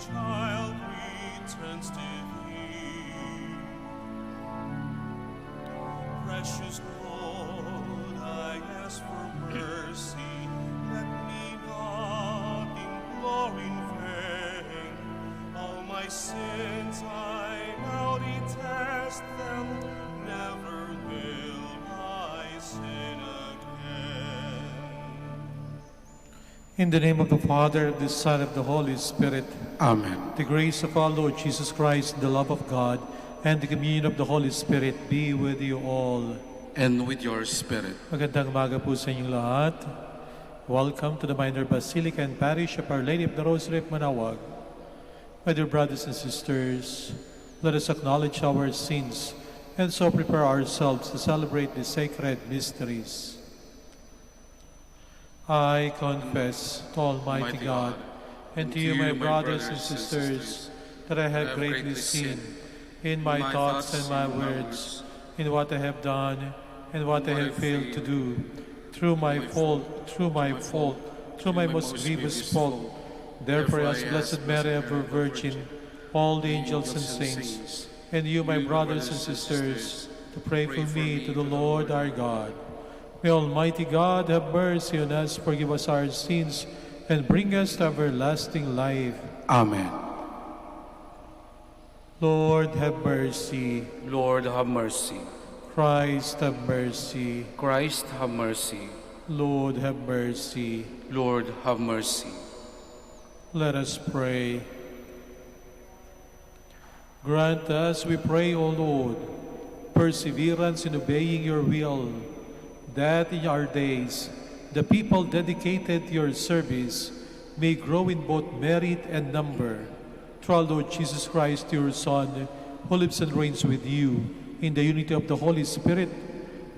child returns to thee. Precious Lord, I ask for mercy. Let me not implore in vain. All my sins I now detest them. Never will I sin again. In the name of the Father, the Son, and the Holy Spirit. Amen. The grace of our Lord Jesus Christ, the love of God, and the communion of the Holy Spirit be with you all. And with your spirit. Magandang umaga po sa inyong lahat. Welcome to the Minor Basilica and Parish of Our Lady of the Rosary of Manaoag. My dear brothers and sisters, let us acknowledge our sins and so prepare ourselves to celebrate the sacred mysteries. I confess to Almighty God and to you, my brothers and sisters, that I have greatly sinned in my thoughts and my words, in what I have done and what I have failed to do, through my most grievous fault. Therefore, as Blessed Mary, ever Virgin, all the angels and saints, and you, my brothers and sisters, to pray for me to the Lord our God. May Almighty God have mercy on us, forgive us our sins, and bring us to everlasting life. Amen. Lord, have mercy. Lord, have mercy. Christ, have mercy. Christ, have mercy. Lord, have mercy. Lord, have mercy. Let us pray. Grant us, we pray, O Lord, perseverance in obeying your will, that in our days the people dedicated to your service may grow in both merit and number. Through our Lord Jesus Christ, your Son, who lives and reigns with you in the unity of the Holy Spirit,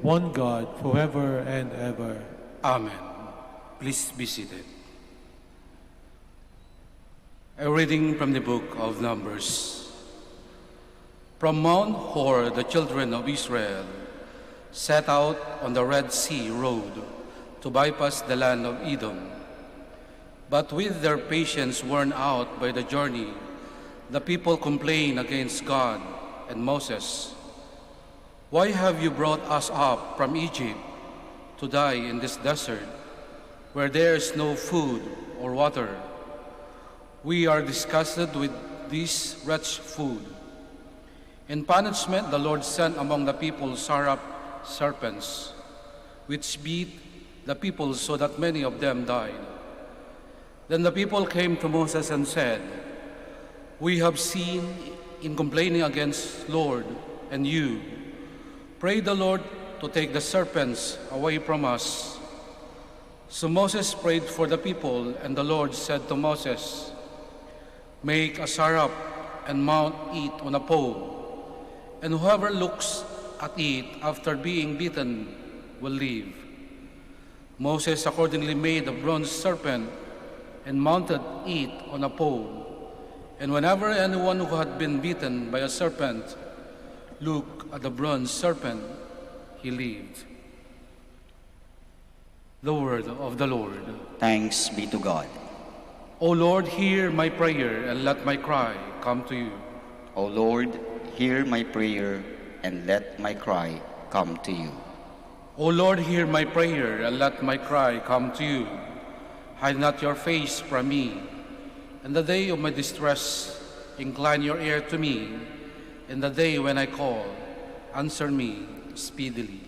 one God, forever and ever. Amen. Please be seated. A reading from the book of Numbers. From Mount Hor, the children of Israel set out on the Red Sea road to bypass the land of Edom. But with their patience worn out by the journey, the people complained against God and Moses. Why have you brought us up from Egypt to die in this desert, where there is no food or water? We are disgusted with this wretched food. In punishment, the Lord sent among the people serpents, which beat the people so that many of them died. Then the people came to Moses and said, "We have sinned in complaining against Lord and you. Pray the Lord to take the serpents away from us." So Moses prayed for the people, and the Lord said to Moses, "Make a syrup and mount it on a pole, and whoever looks at it after being bitten will live." Moses accordingly made a bronze serpent and mounted it on a pole. And whenever anyone who had been bitten by a serpent looked at the bronze serpent, he lived. The word of the Lord. Thanks be to God. O Lord, hear my prayer and let my cry come to you. O Lord, hear my prayer and let my cry come to you. O Lord, hear my prayer and let my cry come to you. Hide not your face from me. In the day of my distress, incline your ear to me. In the day when I call, answer me speedily.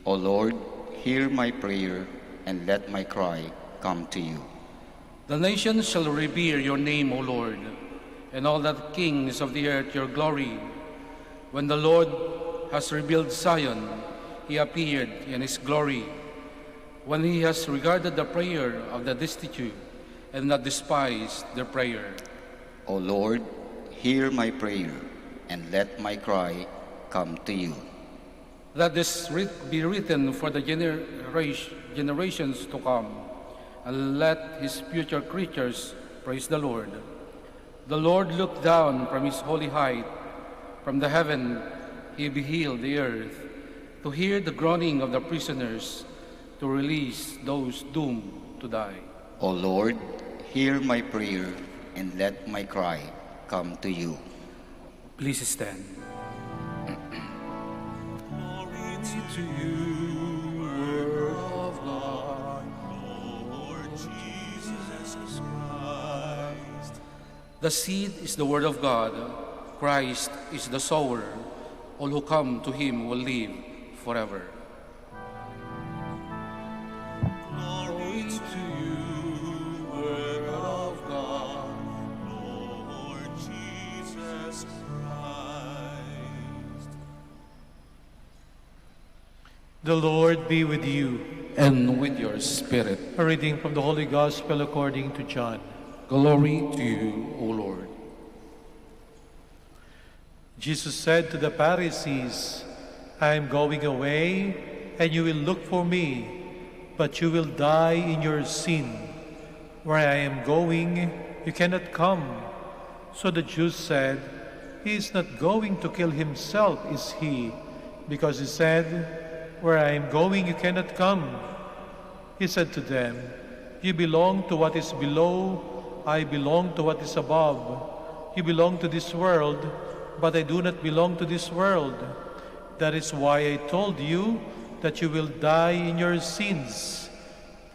O Lord, hear my prayer and let my cry come to you. The nations shall revere your name, O Lord, and all the kings of the earth your glory. When the Lord has rebuilt Zion, he appeared in his glory. When he has regarded the prayer of the destitute and not despised their prayer. O Lord, hear my prayer and let my cry come to you. Let this be written for the generations to come, and let his future creatures praise the Lord. The Lord looked down from his holy height. From the heaven he beheld the earth, to hear the groaning of the prisoners, to release those doomed to die. O Lord, hear my prayer and let my cry come to you. Please stand. Glory to you, Word of God, Lord Jesus Christ. The seed is the word of God. Christ is the sower. All who come to him will live forever. Glory to you, Word of God, Lord Jesus Christ. The Lord be with you. And with your spirit. A reading from the Holy Gospel according to John. Glory to you, O Lord. Jesus said to the Pharisees, I am going away, and you will look for me, but you will die in your sin. Where I am going, you cannot come. So the Jews said, He is not going to kill himself, is he? Because he said, Where I am going, you cannot come. He said to them, You belong to what is below, I belong to what is above. You belong to this world, but I do not belong to this world. That is why I told you that you will die in your sins.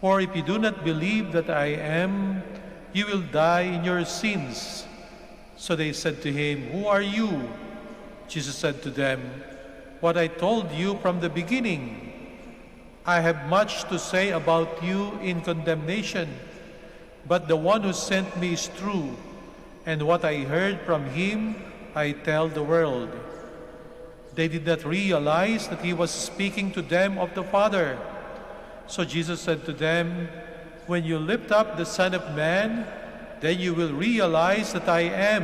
For if you do not believe that I am, you will die in your sins. So they said to him, Who are you? Jesus said to them, What I told you from the beginning. I have much to say about you in condemnation, but the one who sent me is true, and what I heard from him I tell the world. They did not realize that he was speaking to them of the Father. So Jesus said to them, When you lift up the Son of Man, then you will realize that I am,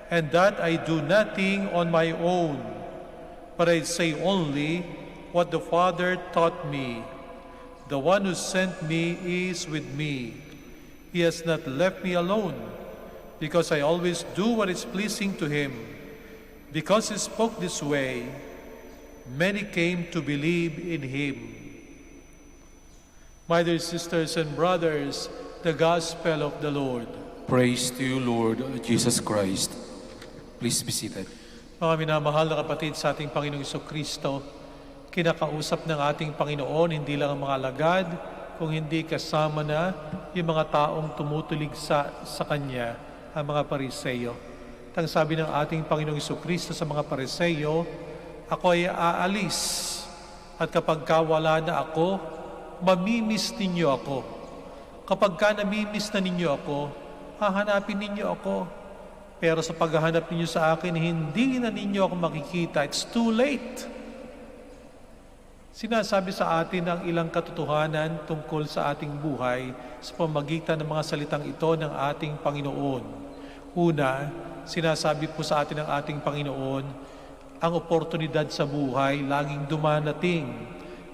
and that I do nothing on my own, but I say only what the Father taught me. The one who sent me is with me. He has not left me alone, because I always do what is pleasing to him. Because he spoke this way, many came to believe in him. My dear sisters and brothers, the Gospel of the Lord. Praise to you, Lord Jesus Christ. Please be seated. Mga minamahal na kapatid sa ating Panginoong Jesucristo, kinakausap ng ating Panginoon hindi lang ang mga alagad, kung hindi kasama na yung mga taong tumutulig sa Kanya, ang mga Pariseyo. Tang sabi ng ating Panginoong Jesucristo sa mga Pariseyo, ako ay aalis, at kapag wala na ako, mamimiss ninyo ako. Kapag namimiss na ninyo ako, hahanapin ninyo ako. Pero sa paghahanap ninyo sa akin, hindi na ninyo ako makikita. It's too late. Sinasabi sa atin ang ilang katotohanan tungkol sa ating buhay sa pamagitan ng mga salitang ito ng ating Panginoon. Una, sinasabi po sa atin ng ating Panginoon, ang oportunidad sa buhay laging dumarating,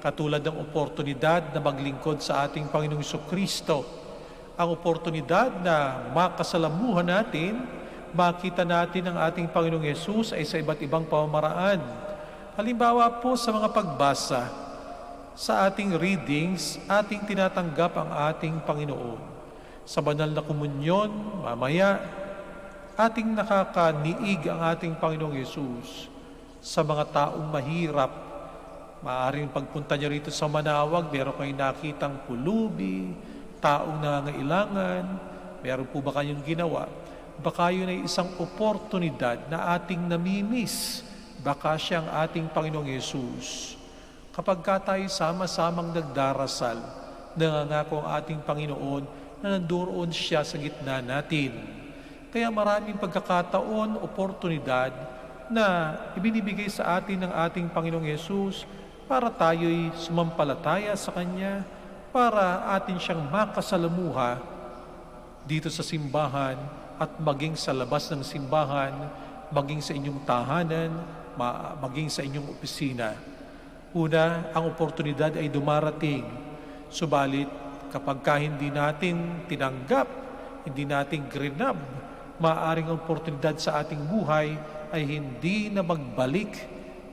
katulad ng oportunidad na maglingkod sa ating Panginoong Jesucristo. Ang oportunidad na makasalamuhan natin, makita natin ang ating Panginoong Yesus ay sa iba't ibang pamamaraan. Halimbawa po sa mga pagbasa, sa ating readings, ating tinatanggap ang ating Panginoon. Sa banal na komunyon, mamaya, ating nakakaniig ang ating Panginoong Yesus sa mga taong mahirap. Maaaring pagpunta niyo rito sa Manaoag, meron kayong nakitang pulubi, taong nangangailangan, meron po ba kayong ginawa? Baka yun ay isang oportunidad na ating namimiss. Baka siyang ating Panginoong Yesus. Kapag tayo sama-samang nagdarasal, nangangako ang ating Panginoon na nandoon siya sa gitna natin. Kaya maraming pagkakataon, oportunidad na ibinibigay sa atin ng ating Panginoong Yesus para tayo'y sumampalataya sa Kanya, para atin siyang makasalamuha dito sa simbahan at maging sa labas ng simbahan, maging sa inyong tahanan, maging sa inyong opisina. Una, ang oportunidad ay dumarating. Subalit, kapag hindi natin tinanggap, hindi natin grinab, maaaring ang oportunidad sa ating buhay ay hindi na magbalik,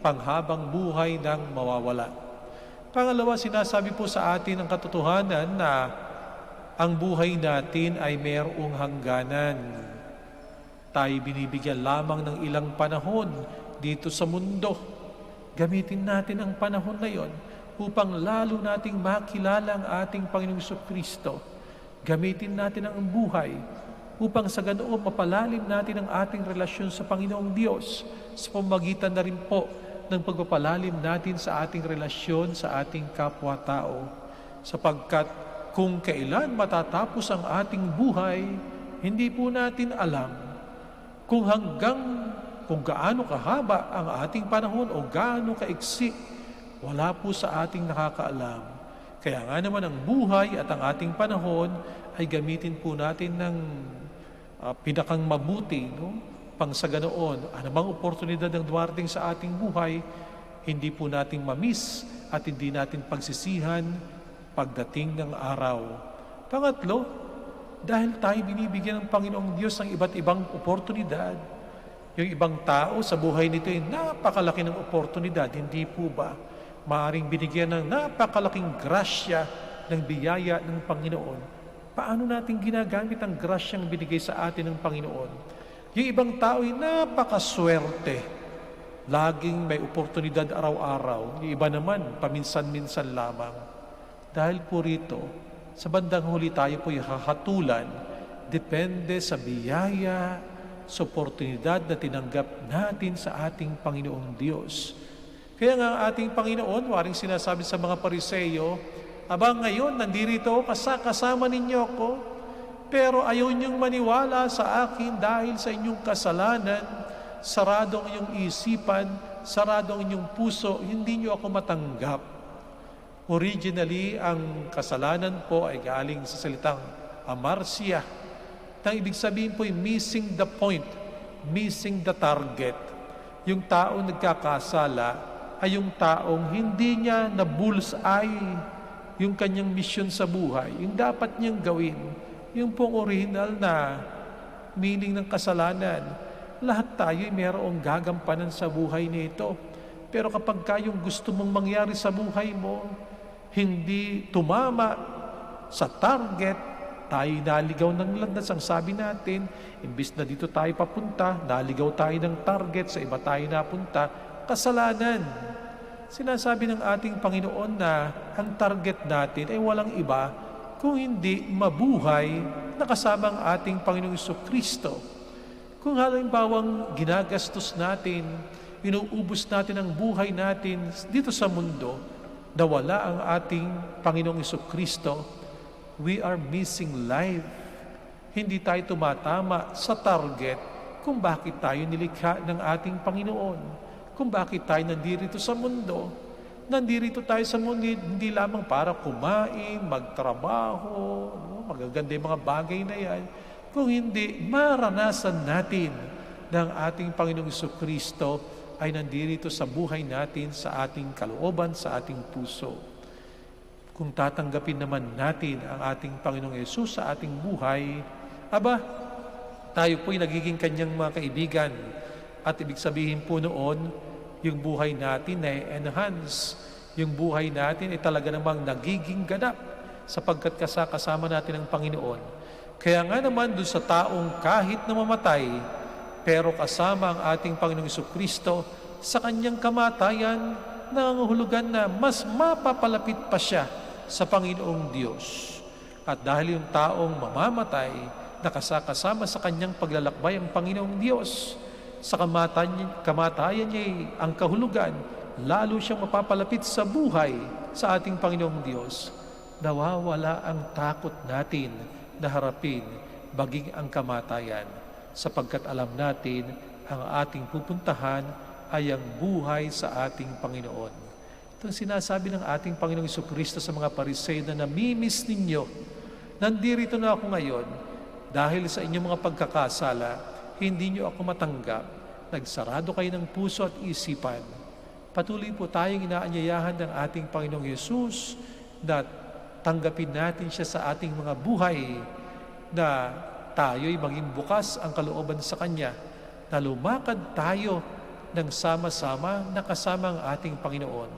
panghabang buhay nang mawawala. Pangalawa, sinasabi po sa atin ang katotohanan na ang buhay natin ay mayroong hangganan. Tayo binibigyan lamang ng ilang panahon dito sa mundo. Gamitin natin ang panahon na yon upang lalo nating makilala ang ating Panginoong Jesucristo. Gamitin natin ang buhay upang sa ganoon mapalalim natin ang ating relasyon sa Panginoong Diyos sa pamamagitan na rin po ng pagpapalalim natin sa ating relasyon sa ating kapwa-tao. Sapagkat kung kailan matatapos ang ating buhay, hindi po natin alam kung gaano kahaba ang ating panahon o gaano kaiksi, wala po sa ating nakakaalam. Kaya nga naman ang buhay at ang ating panahon ay gamitin po natin ng pinakang mabuti, no? Pang sa ganoon, anumang oportunidad ng dumating sa ating buhay, hindi po natin mamiss at hindi natin pagsisihan pagdating ng araw. Pangatlo, dahil tayo binibigyan ng Panginoong Diyos ng iba't ibang oportunidad, yung ibang tao sa buhay nito ay napakalaki ng oportunidad, hindi po ba? Maaring binigyan ng napakalaking grasya ng biyaya ng Panginoon. Paano natin ginagamit ang grasyang binigay sa atin ng Panginoon? Yung ibang tao ay napakaswerte. Laging may oportunidad araw-araw. Yung iba naman, paminsan-minsan lamang. Dahil po rito, sa bandang huli tayo po hahatulan, depende sa biyaya, sa oportunidad na tinanggap natin sa ating Panginoong Diyos. Kaya nga ang ating Panginoon, waring sinasabi sa mga Pariseyo, aba ngayon, nandito kasama ninyo ako, pero ayaw niyong maniwala sa akin dahil sa inyong kasalanan, sarado ang inyong isipan, sarado ang inyong puso, hindi niyo ako matanggap. Originally, ang kasalanan po ay galing sa salitang amarsia. Ang ibig sabihin po ay missing the point, missing the target. Yung taong nagkakasala ay yung taong hindi niya na-bullseye yung kanyang misyon sa buhay, yung dapat niyang gawin, yung pong original na meaning ng kasalanan. Lahat tayo ay mayroong gagampanan sa buhay nito. Pero kapag yung gusto mong mangyari sa buhay mo, hindi tumama sa target, tayo naligaw ng landas. Ang sabi natin, imbis na dito tayo papunta, naligaw tayo ng target, sa iba tayo napunta, kasalanan. Sinasabi ng ating Panginoon na ang target natin ay walang iba kung hindi mabuhay na kasama ang ating Panginoong Jesucristo. Kung halimbawang ginagastos natin, inuubos natin ang buhay natin dito sa mundo, na wala ang ating Panginoong Jesucristo, we are missing life. Hindi tayo tumatama sa target kung bakit tayo nilikha ng ating Panginoon. Kung bakit tayo nandito sa mundo. Nandito tayo sa mundo hindi lamang para kumain, magtrabaho, magaganda yung mga bagay na yan. Kung hindi, maranasan natin ng ating Panginoong Jesucristo ay nandito sa buhay natin, sa ating kalooban, sa ating puso. Kung tatanggapin naman natin ang ating Panginoong Yesus sa ating buhay, aba, tayo po'y nagiging kanyang mga kaibigan. At ibig sabihin po noon, yung buhay natin ay enhance. Yung buhay natin ay talaga namang nagiging ganap sapagkat kasama natin ang Panginoon. Kaya nga naman doon sa taong kahit na mamatay, pero kasama ang ating Panginoong Jesucristo, sa kanyang kamatayan, nangangahulugan na mas mapapalapit pa siya sa Panginoong Diyos. At dahil yung taong mamamatay, nakasakasama sa kanyang paglalakbay ang Panginoong Diyos, sa kamatayan niya ang kahulugan, lalo siyang mapapalapit sa buhay sa ating Panginoong Diyos. Nawawala ang takot natin na harapin baging ang kamatayan, sapagkat alam natin ang ating pupuntahan ay ang buhay sa ating Panginoon. Ito ang sinasabi ng ating Panginoong Jesucristo sa mga Pariseo na namimiss ninyo. Nandito na ako ngayon dahil sa inyong mga pagkakasala, hindi nyo ako matanggap. Nagsarado kayo ng puso at isipan. Patuloy po tayong inaanyayahan ng ating Panginoong Yesus na tanggapin natin siya sa ating mga buhay, na tayo'y maging bukas ang kalooban sa Kanya, na lumakad tayo ng sama-sama na kasama ang ating Panginoon.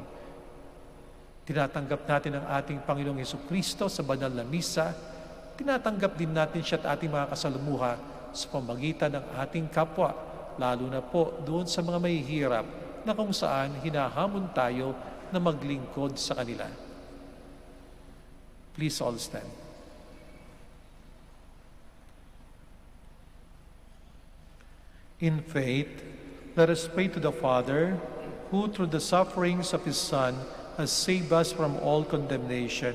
Tinatanggap natin ang ating Panginoong Jesucristo sa banal na misa tinatanggap din natin siya at ating mga kasalumuha sa pamagitan ng ating kapwa, lalo na po doon sa mga mahihirap na kung saan hinahamon tayo na maglingkod sa kanila. Please all stand. In faith, let us pray to the Father, who through the sufferings of His Son has saved us from all condemnation.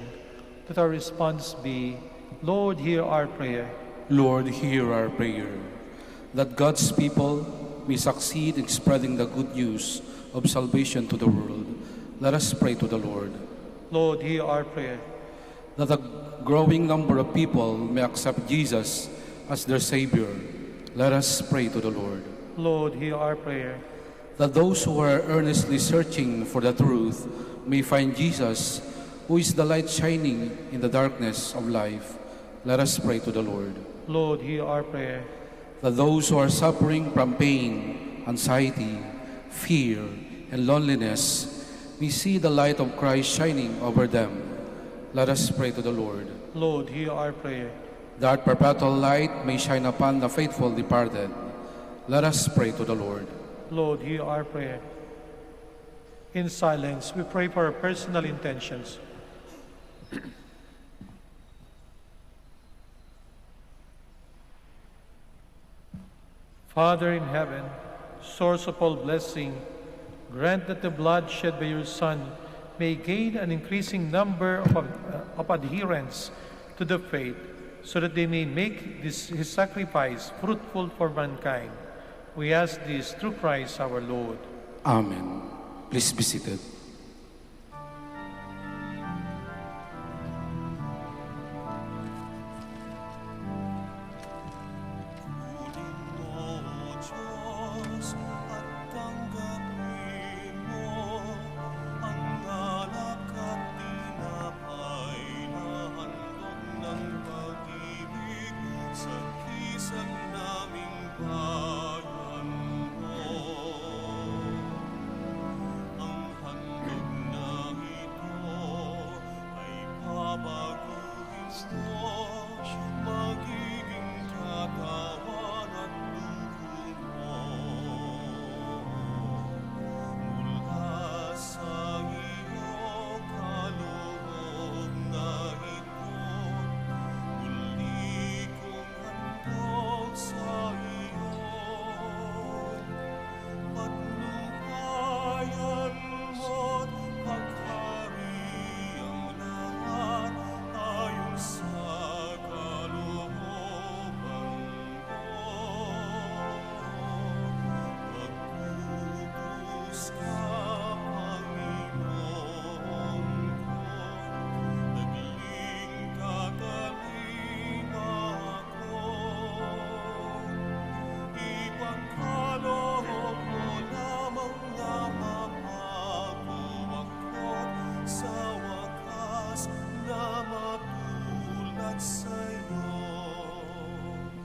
Let our response be, Lord, hear our prayer. Lord, hear our prayer. That God's people may succeed in spreading the good news of salvation to the world. Let us pray to the Lord. Lord, hear our prayer. That a growing number of people may accept Jesus as their Savior. Let us pray to the Lord. Lord, hear our prayer. That those who are earnestly searching for the truth may find Jesus, who is the light shining in the darkness of life. Let us pray to the Lord. Lord, hear our prayer. That those who are suffering from pain, anxiety, fear, and loneliness may see the light of Christ shining over them. Let us pray to the Lord. Lord, hear our prayer. That perpetual light may shine upon the faithful departed. Let us pray to the Lord. Lord, hear our prayer. In silence, we pray for our personal intentions. Father in heaven, source of all blessing, grant that the blood shed by your Son may gain an increasing number of adherents to the faith, so that they may make his sacrifice fruitful for mankind. We ask this through Christ our Lord. Amen. Please be seated.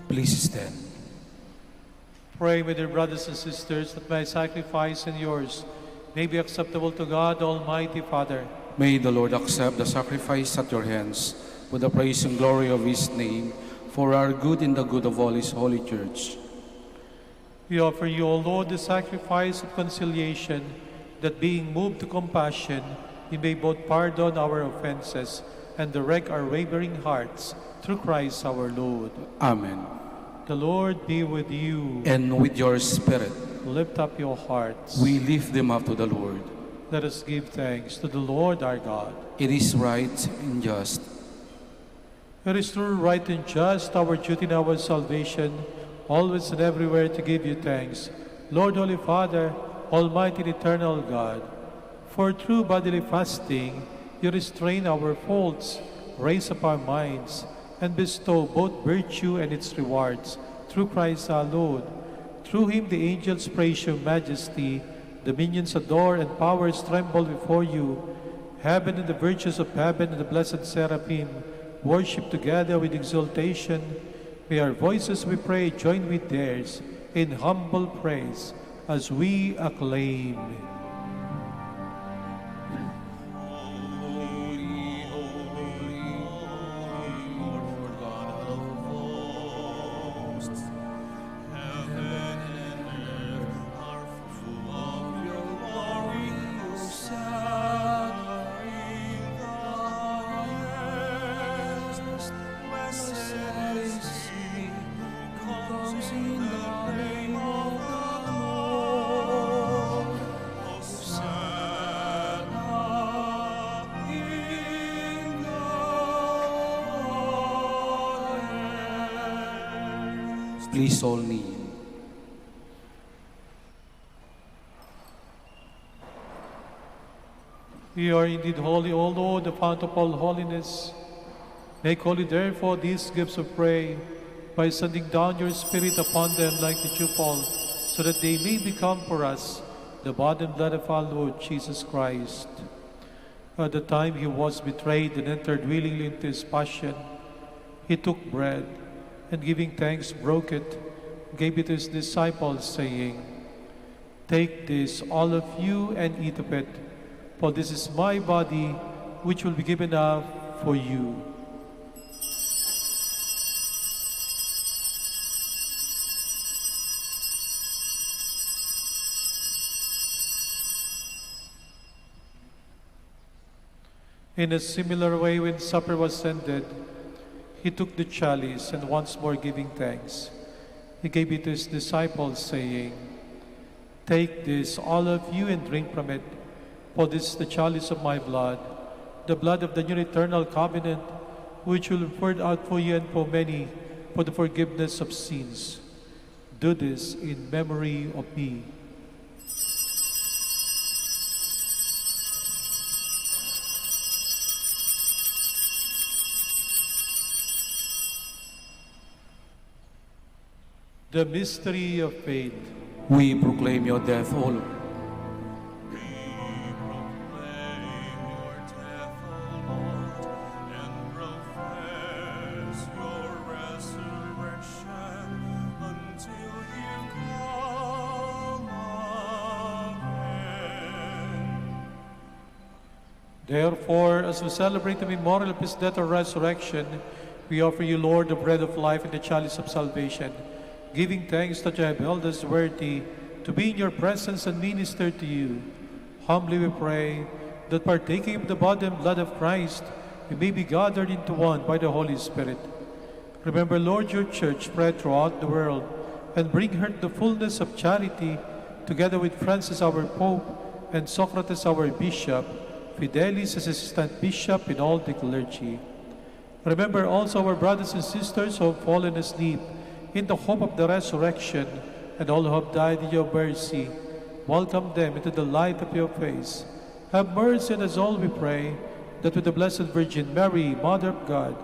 Please stand. Pray with your brothers and sisters that my sacrifice and yours may be acceptable to God, Almighty Father. May the Lord accept the sacrifice at your hands for the praise and glory of His name, for our good and the good of all His holy church. We offer you, O Lord, the sacrifice of conciliation, that being moved to compassion, we may both pardon our offenses and direct our wavering hearts through Christ our Lord. Amen. The Lord be with you. And with your spirit, Lift up your hearts. we lift them up to the Lord. Let us give thanks to the Lord our God. It is right and just. It is true, right, and just, our duty and our salvation, always and everywhere to give you thanks, Lord, Holy Father, Almighty and eternal God. For through bodily fasting, you restrain our faults, raise up our minds, and bestow both virtue and its rewards, through Christ our Lord. Through him the angels praise your majesty, dominions adore, and powers tremble before you. Heaven and the virtues of heaven and the blessed seraphim worship together with exultation. May our voices, we pray, join with theirs in humble praise as we acclaim. Holy, holy, holy, Lord Please all kneel. You are indeed holy, O Lord, the fount of all holiness. Make holy, therefore, these gifts of prayer by sending down your Spirit upon them like the dewfall, so that they may become for us the body and blood of our Lord Jesus Christ. At the time he was betrayed and entered willingly into his passion, he took bread, and giving thanks, broke it, gave it to his disciples, saying, "Take this, all of you, and eat of it, for this is my body, which will be given up for you." In a similar way, when supper was ended, he took the chalice, and once more giving thanks, he gave it to his disciples, saying, "Take this, all of you, and drink from it, for this is the chalice of my blood, the blood of the new eternal covenant, which will be poured out for you and for many for the forgiveness of sins. Do this in memory of me." The mystery of faith. We proclaim your death, O Lord. We proclaim your death, O Lord, and profess your resurrection until you come again. Therefore, as we celebrate the memorial of his death and resurrection, we offer you, Lord, the bread of life and the chalice of salvation, giving thanks that you have held us worthy to be in your presence and minister to you. Humbly we pray that partaking of the body and blood of Christ, we may be gathered into one by the Holy Spirit. Remember, Lord, your church spread throughout the world, and bring her to the fullness of charity, together with Francis our Pope, and Socrates our Bishop, Fidelis as Assistant Bishop, in all the clergy. Remember also our brothers and sisters who have fallen asleep in the hope of the resurrection, and all who have died in your mercy. Welcome them into the light of your face. Have mercy on us all, we pray, that with the Blessed Virgin Mary, Mother of God,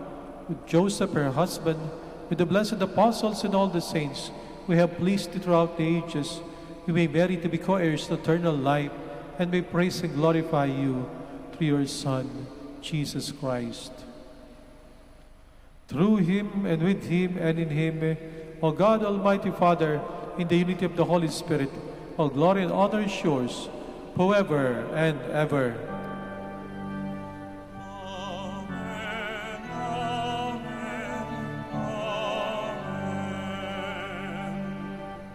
with Joseph, her husband, with the blessed apostles and all the saints, we have pleased you throughout the ages, we may merit to be co-heirs to eternal life, and may praise and glorify you through your Son, Jesus Christ. Through him, and with him, and in him, O God, Almighty Father, in the unity of the Holy Spirit, all glory and honor is yours, forever and ever. Amen, amen, amen.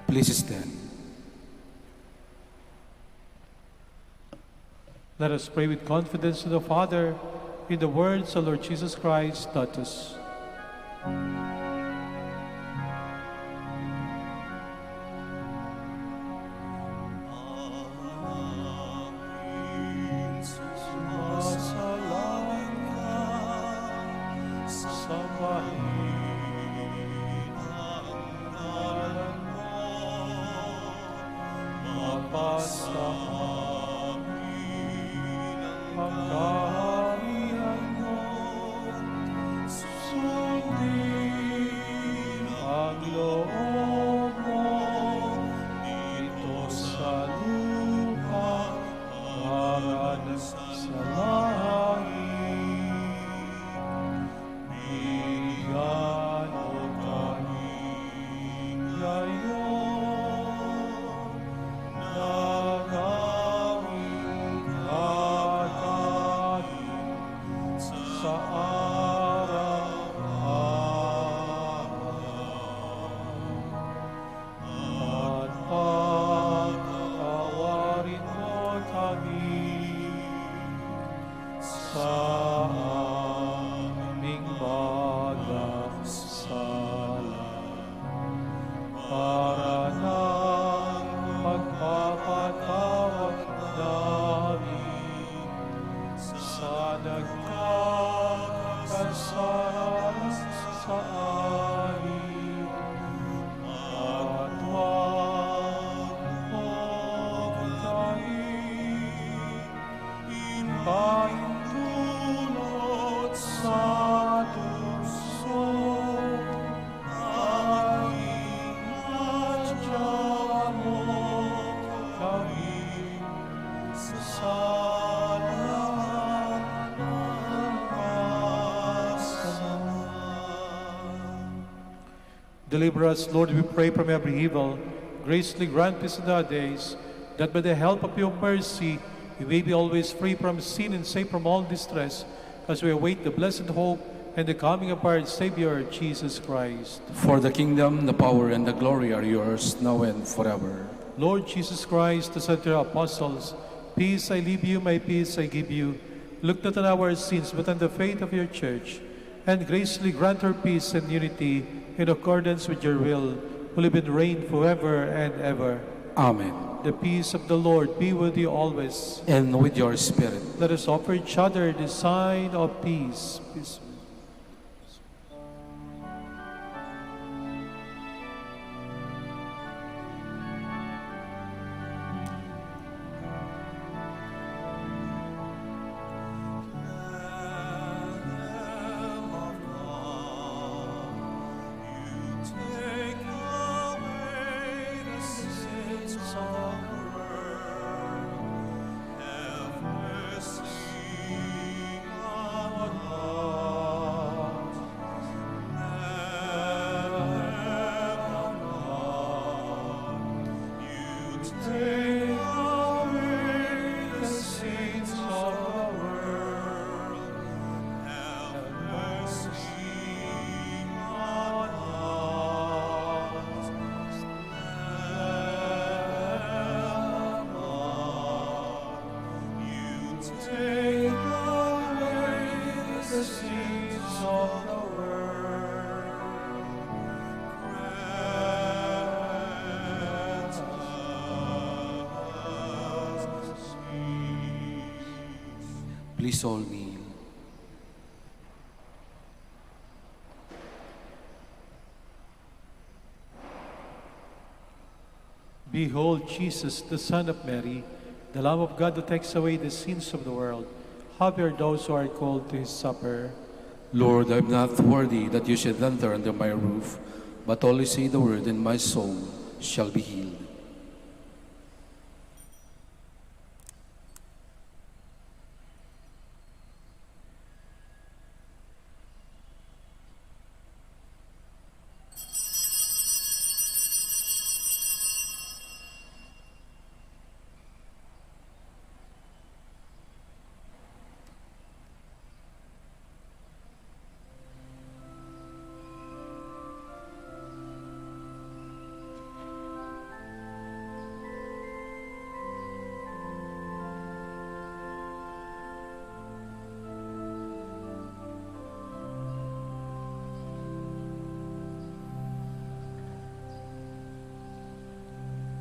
Please stand. Let us pray with confidence to the Father in the words the Lord Jesus Christ taught us. Deliver us, Lord, we pray, from every evil. Graciously grant peace in our days, that by the help of your mercy we may be always free from sin and safe from all distress, as we await the blessed hope and the coming of our Savior, Jesus Christ. For the kingdom, the power, and the glory are yours, now and forever. Lord Jesus Christ, the said to your apostles, peace I leave you, my peace I give you. Look not on our sins, but on the faith of your church, and graciously grant her peace and unity in accordance with your will, who live and reign forever and ever. Amen. The peace of the Lord be with you always. And with your spirit. Let us offer each other the sign of peace. Peace. Please all kneel. Behold Jesus, the Son of Mary, the Lamb of God that takes away the sins of the world. Happy are those who are called to his supper. Lord, I am not worthy that you should enter under my roof, but only say the word, and my soul shall be healed.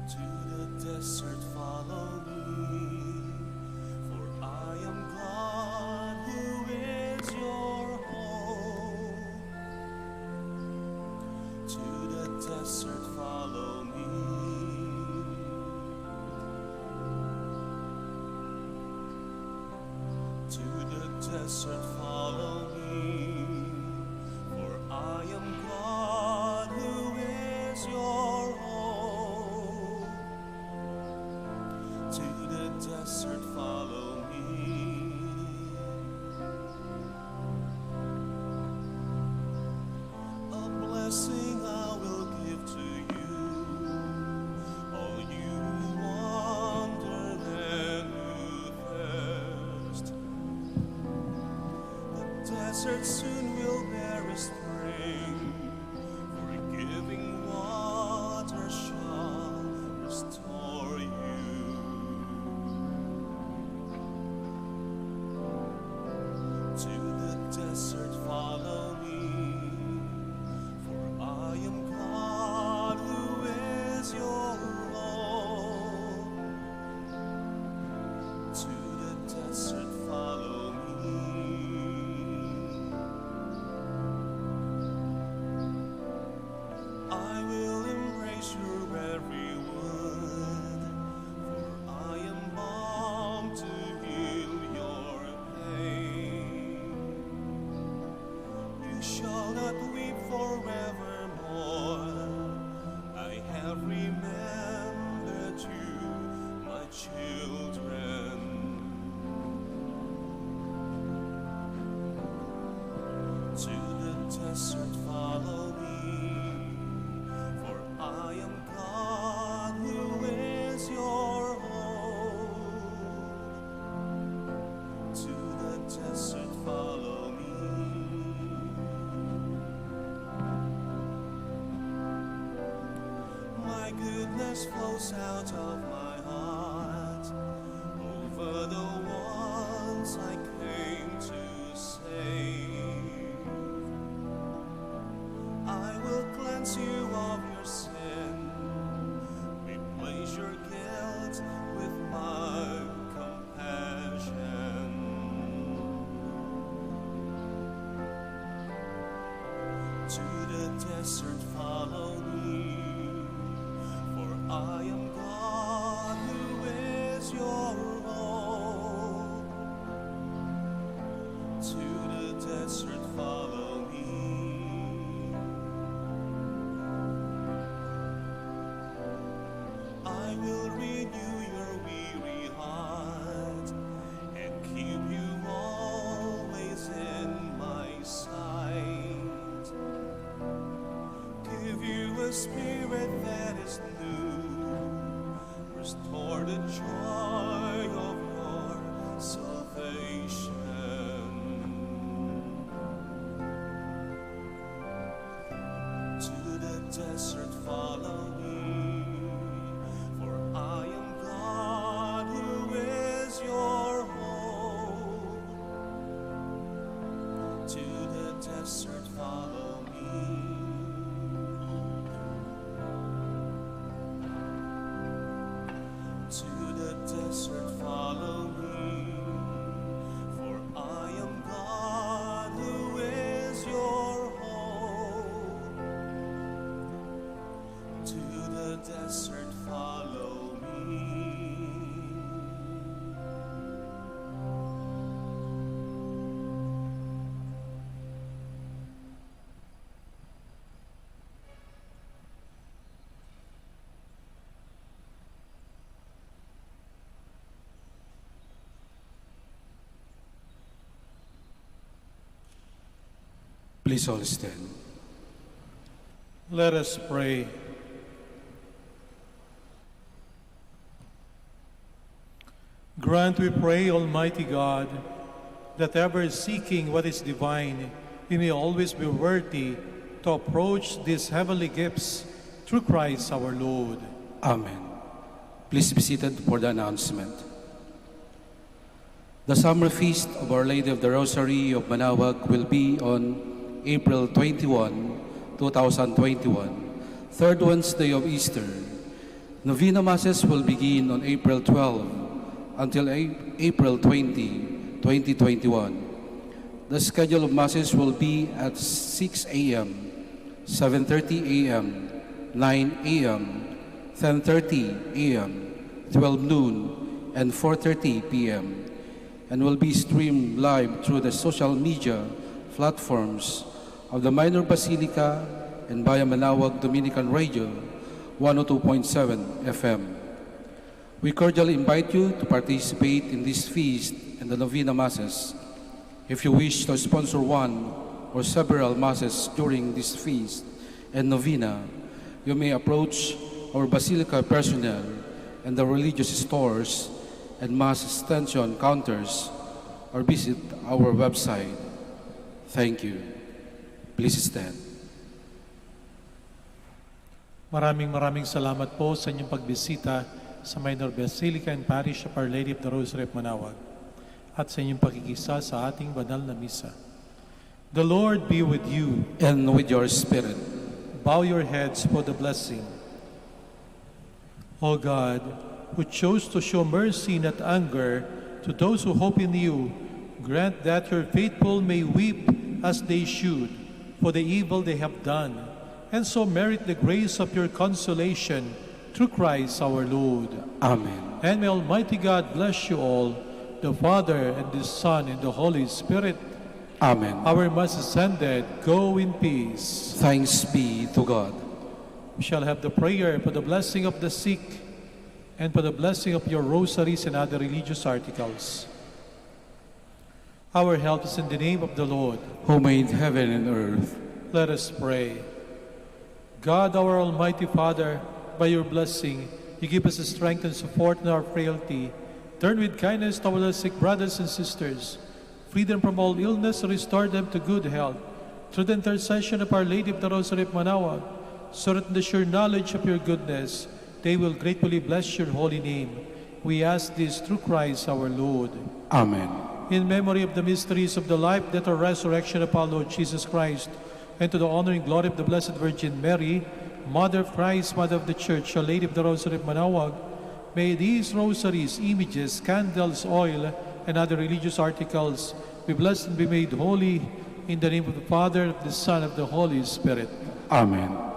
To the desert follow me, for I am God who is your home. To the desert follow me. To the desert follow me, for I am God who is your home. To the desert follow me. A blessing I will give to you, all you who wander and who thirst. The desert soon will bear a spring, for giving water shall restore you. To the desert follow me, for I am God who is your home. To the desert follow me. I will embrace your every word, for I am balm to heal your pain. You shall not weep forevermore. I have remembered you, my children. To the desert follow me, desert follow me. My goodness flows out of my heart over the ones I came to save. I will cleanse you of your sin, replace your guilt with my compassion. To the desert follow me, for I am God who is your own. To the desert follow me. I will renew your weary heart and keep you always in my sight. Give you a spirit that is new, restore the joy of your salvation. To the desert follow me, for I am God who is your home. To the desert follow me. To the desert follow me, for I am God who is your home. To the desert follow me. Please all stand. Let us pray. Grant, we pray, Almighty God, that ever seeking what is divine, we may always be worthy to approach these heavenly gifts through Christ our Lord. Amen. Please be seated for the announcement. The summer feast of Our Lady of the Rosary of Manaoag will be on April 21, 2021, third Wednesday of Easter. Novena Masses will begin on April 12 until April 20, 2021. The schedule of Masses will be at 6 a.m., 7:30 a.m., 9 a.m., 10:30 a.m., 12 noon, and 4:30 p.m., and will be streamed live through the social media platforms of the Minor Basilica and via Manaoag Dominican Radio 102.7 FM. We cordially invite you to participate in this feast and the Novena Masses. If you wish to sponsor one or several Masses during this feast and Novena, you may approach our Basilica personnel and the religious stores and Mass extension counters or visit our website. Thank you. Please stand. Maraming salamat po sa inyong pagbisita sa Minor Basilica and Parish of Our Lady of the Rosary of Manaoag at sa inyong pakikisa sa ating banal na misa. The Lord be with you. And with your spirit. Bow your heads for the blessing. O God, who chose to show mercy, not anger, to those who hope in you, grant that your faithful may weep as they should for the evil they have done, and so merit the grace of your consolation through Christ our Lord. Amen. And may Almighty God bless you all, the Father, and the Son, and the Holy Spirit. Amen. Our Mass is ended. Go in peace. Thanks be to God. We shall have the prayer for the blessing of the sick and for the blessing of your rosaries and other religious articles. Our help is in the name of the Lord, who made heaven and earth. Let us pray. God, our Almighty Father, by your blessing, you give us the strength and support in our frailty. Turn with kindness to our sick brothers and sisters, freedom from all illness, restore them to good health. Through the intercession of Our Lady of the Rosary of Manaoag, so that in the sure knowledge of your goodness, they will gratefully bless your holy name. We ask this through Christ our Lord. Amen. In memory of the mysteries of the life, death, and resurrection of our Lord Jesus Christ, and to the honor and glory of the Blessed Virgin Mary, Mother of Christ, Mother of the Church, Our Lady of the Rosary of Manaoag, may these rosaries, images, candles, oil, and other religious articles be blessed and be made holy in the name of the Father, of the Son, of the Holy Spirit. Amen.